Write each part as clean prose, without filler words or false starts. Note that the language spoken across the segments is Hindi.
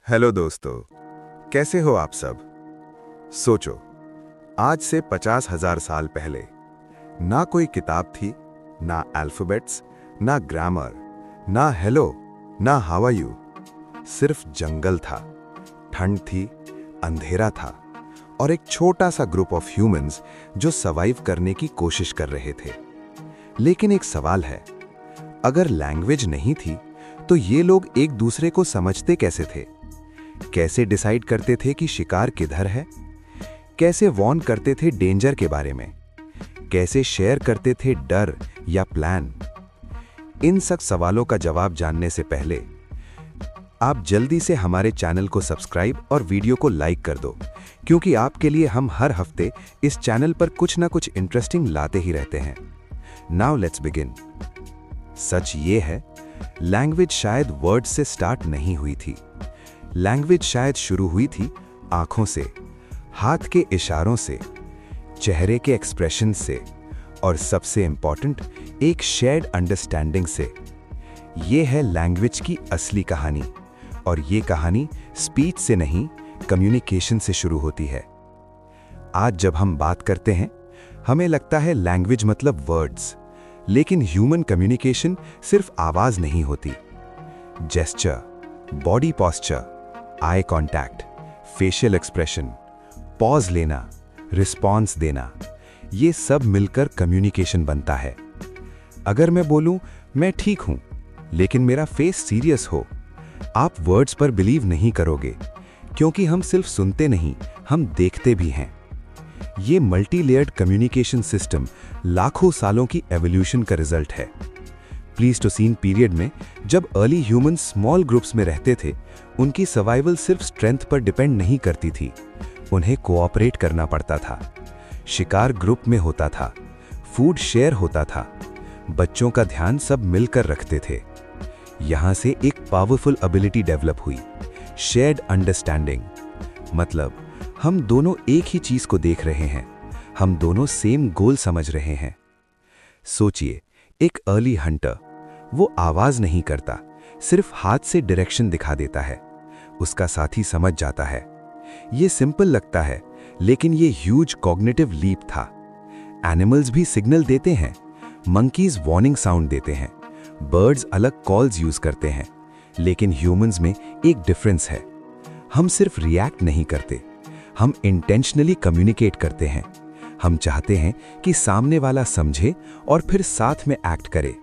हेलो दोस्तों, कैसे हो आप सब। सोचो, आज से 50,000 साल पहले ना कोई किताब थी, ना अल्फाबेट्स, ना ग्रामर, ना हेलो, ना हाउ आर यू। सिर्फ जंगल था, ठंड थी, अंधेरा था और एक छोटा सा ग्रुप ऑफ ह्यूमंस जो सर्वाइव करने की कोशिश कर रहे थे। लेकिन एक सवाल है, अगर लैंग्वेज नहीं थी तो ये लोग एक दूसरे को समझते कैसे थे? कैसे डिसाइड करते थे कि शिकार किधर है? कैसे वॉर्न करते थे डेंजर के बारे में? कैसे शेयर करते थे डर या प्लान? इन सब सवालों का जवाब जानने से पहले आप जल्दी से हमारे चैनल को सब्सक्राइब और वीडियो को लाइक कर दो, क्योंकि आपके लिए हम हर हफ्ते इस चैनल पर कुछ ना कुछ इंटरेस्टिंग लाते ही रहते हैं। Now let's begin. सच ये है, लैंग्वेज शायद वर्ड से स्टार्ट नहीं हुई थी। लैंग्वेज शायद शुरू हुई थी आंखों से, हाथ के इशारों से, चेहरे के एक्सप्रेशन से और सबसे इंपॉर्टेंट एक शेयर्ड अंडरस्टैंडिंग से। ये है लैंग्वेज की असली कहानी, और ये कहानी स्पीच से नहीं, कम्युनिकेशन से शुरू होती है। आज जब हम बात करते हैं, हमें लगता है लैंग्वेज मतलब वर्ड्स, लेकिन ह्यूमन कम्युनिकेशन सिर्फ आवाज नहीं होती। Gesture, body posture, eye contact, facial expression, pause लेना, रिस्पॉन्स देना, ये सब मिलकर कम्युनिकेशन बनता है। अगर मैं बोलूं मैं ठीक हूं लेकिन मेरा फेस सीरियस हो, आप वर्ड्स पर बिलीव नहीं करोगे, क्योंकि हम सिर्फ सुनते नहीं, हम देखते भी हैं। ये मल्टी लेयर्ड कम्युनिकेशन सिस्टम लाखों सालों की एवोल्यूशन का रिजल्ट है। प्लीस्टोसीन पीरियड में जब अर्ली ह्यूमंस स्मॉल ग्रुप्स में रहते थे, उनकी सर्वाइवल सिर्फ स्ट्रेंथ पर डिपेंड नहीं करती थी, उन्हें कोऑपरेट करना पड़ता था। शिकार ग्रुप में होता था, फूड शेयर होता था, बच्चों का ध्यान सब मिलकर रखते थे। यहां से एक पावरफुल एबिलिटी डेवलप हुई, शेयर्ड अंडरस्टैंडिंग। मतलब हम दोनों एक ही चीज को देख रहे हैं, हम दोनों सेम गोल समझ रहे हैं। सोचिए, एक अर्ली हंटर, वो आवाज नहीं करता, सिर्फ हाथ से डायरेक्शन दिखा देता है, उसका साथी समझ जाता है। ये सिंपल लगता है, लेकिन ये ह्यूज कॉग्निटिव लीप था। एनिमल्स भी सिग्नल देते हैं, मंकीज वार्निंग साउंड देते हैं, बर्ड्स अलग कॉल्स यूज करते हैं, लेकिन ह्यूमंस में एक डिफरेंस है। हम सिर्फ रिएक्ट नहीं करते, हम इंटेंशनली कम्युनिकेट करते हैं। हम चाहते हैं कि सामने वाला समझे और फिर साथ में एक्ट करे।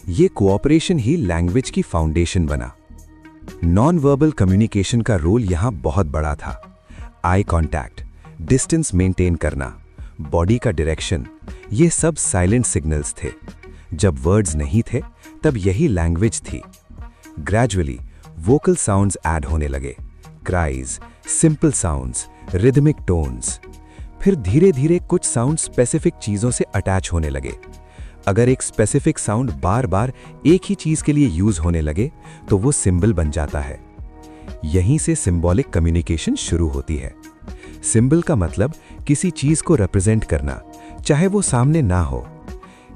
ये कोऑपरेशन ही लैंग्वेज की फाउंडेशन बना। नॉन वर्बल कम्युनिकेशन का रोल यहां बहुत बड़ा था। आई कांटेक्ट, डिस्टेंस मेंटेन करना, बॉडी का डायरेक्शन, ये सब साइलेंट सिग्नल्स थे। जब वर्ड्स नहीं थे, तब यही लैंग्वेज थी। ग्रेजुअली वोकल साउंड्स ऐड होने लगे, cries, simple sounds, rhythmic tones. फिर धीरे धीरे कुछ साउंड स्पेसिफिक चीजों से अटैच होने लगे। अगर एक स्पेसिफिक साउंड बार बार एक ही चीज के लिए यूज होने लगे, तो वो सिंबल बन जाता है। यहीं से सिंबॉलिक कम्युनिकेशन शुरू होती है। सिंबल का मतलब किसी चीज को रिप्रेजेंट करना, चाहे वो सामने ना हो।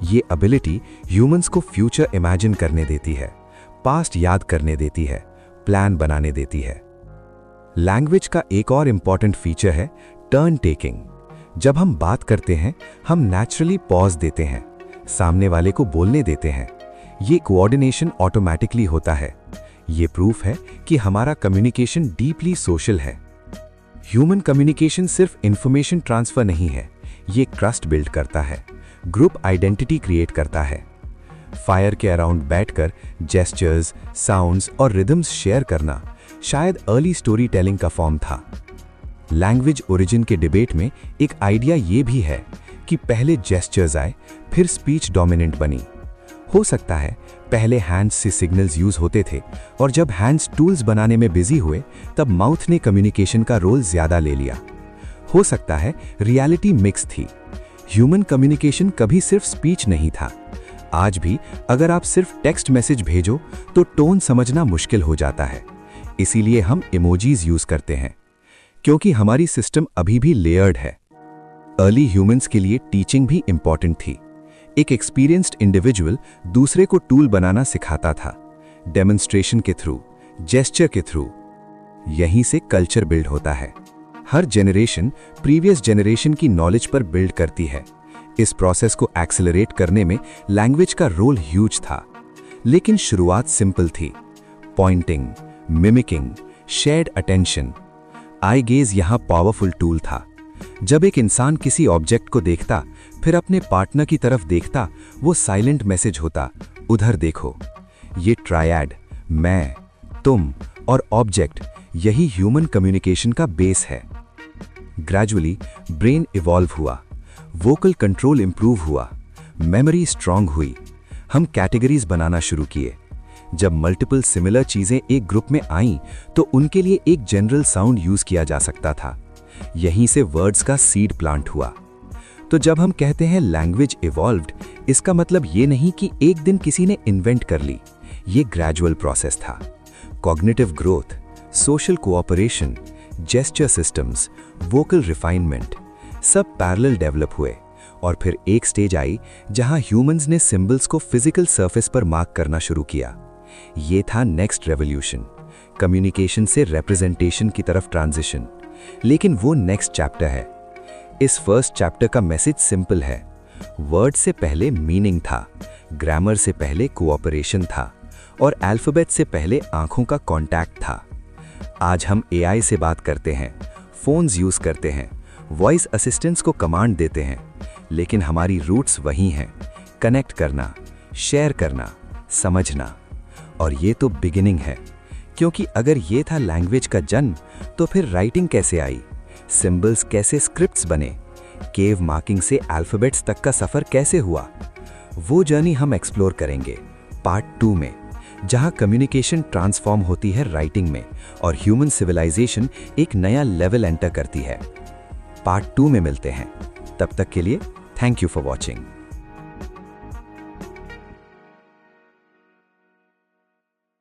ये एबिलिटी ह्यूमंस को फ्यूचर इमेजिन करने देती है, पास्ट याद करने देती है, प्लान बनाने देती है। लैंग्वेज का एक और इंपॉर्टेंट फीचर है टर्न टेकिंग। जब हम बात करते हैं, हम नेचुरली पॉज देते हैं, सामने वाले को बोलने देते हैं। ये कोऑर्डिनेशन ऑटोमेटिकली होता है। ये प्रूफ है कि हमारा कम्युनिकेशन डीपली सोशल है। ह्यूमन कम्युनिकेशन सिर्फ इंफॉर्मेशन ट्रांसफर नहीं है, ये ट्रस्ट बिल्ड करता है, ग्रुप आइडेंटिटी क्रिएट करता है। फायर के अराउंड बैठकर जेस्चर्स, साउंड्स और रिदम्स शेयर करना शायद अर्ली स्टोरी टेलिंग का फॉर्म था। लैंग्वेज ओरिजिन के डिबेट में एक आइडिया ये भी है कि पहले जेस्चर्स आए, फिर स्पीच डोमिनेंट बनी। हो सकता है पहले हैंड्स से सिग्नल्स यूज होते थे, और जब हैंड्स टूल्स बनाने में बिजी हुए, तब माउथ ने कम्युनिकेशन का रोल ज्यादा ले लिया। हो सकता है रियलिटी मिक्स थी। ह्यूमन कम्युनिकेशन कभी सिर्फ स्पीच नहीं था। आज भी अगर आप सिर्फ टेक्स्ट मैसेज भेजो, तो टोन समझना मुश्किल हो जाता है। इसीलिए हम इमोजीज यूज करते हैं, क्योंकि हमारी सिस्टम अभी भी लेयर्ड है। अर्ली ह्यूमंस के लिए टीचिंग भी इंपॉर्टेंट थी। एक एक्सपीरियंस्ड इंडिविजुअल दूसरे को टूल बनाना सिखाता था, डेमोन्स्ट्रेशन के थ्रू, जेस्चर के थ्रू। यहीं से कल्चर बिल्ड होता है। हर जनरेशन प्रीवियस जनरेशन की नॉलेज पर बिल्ड करती है। इस प्रोसेस को एक्सेलरेट करने में लैंग्वेज का रोल ह्यूज था। लेकिन शुरुआत सिंपल थी। Pointing, mimicking, shared attention. Eye gaze यहाँ पावरफुल टूल था। जब एक इंसान किसी ऑब्जेक्ट को देखता, फिर अपने पार्टनर की तरफ देखता, वो साइलेंट मैसेज होता, उधर देखो। ये ट्रायड, मैं, तुम और ऑब्जेक्ट, यही ह्यूमन कम्युनिकेशन का बेस है। ग्रेजुअली ब्रेन इवॉल्व हुआ, वोकल कंट्रोल इंप्रूव हुआ, मेमोरी स्ट्रांग हुई। हम कैटेगरीज बनाना शुरू किए। जब मल्टीपल सिमिलर चीजें एक ग्रुप में आईं, तो उनके लिए एक जनरल साउंड यूज किया जा सकता था। यहीं से वर्ड्स का सीड प्लांट हुआ। तो जब हम कहते हैं लैंग्वेज इवॉल्व्ड, इसका मतलब ये नहीं कि एक दिन किसी ने इन्वेंट कर ली। ये ग्रेजुअल प्रोसेस था। Cognitive growth, social cooperation, gesture systems, vocal refinement, सब पैरेलल डेवलप हुए। और फिर एक स्टेज आई जहां ह्यूमंस ने सिंबल्स को फिजिकल सरफेस पर मार्क करना शुरू किया। ये था नेक्स्ट रेवोल्यूशन, कम्युनिकेशन से रिप्रेजेंटेशन की तरफ ट्रांजिशन। लेकिन वो नेक्स्ट चैप्टर है। इस फर्स्ट चैप्टर का मैसेज सिंपल है। वर्ड से पहले मीनिंग था, ग्रामर से पहले कोऑपरेशन था, और अल्फाबेट से पहले आंखों का कांटेक्ट था। आज हम एआई से बात करते हैं, फोन्स यूज करते हैं, वॉइस असिस्टेंट्स को कमांड देते हैं, लेकिन हमारी रूट्स वही हैं, कनेक्ट करना, शेयर करना, समझना। और ये तो बिगिनिंग है, क्योंकि अगर ये था लैंग्वेज का जन्म, तो फिर राइटिंग कैसे आई, सिंबल्स कैसे स्क्रिप्ट्स बने, केव मार्किंग से अल्फाबेट्स तक का सफर कैसे हुआ। वो जर्नी हम एक्सप्लोर करेंगे पार्ट 2 में, जहां कम्युनिकेशन ट्रांसफॉर्म होती है राइटिंग में और ह्यूमन सिविलाइजेशन एक नया लेवल एंटर करती है। पार्ट 2 में मिलते हैं। तब तक के लिए थैंक यू फॉर वॉचिंग।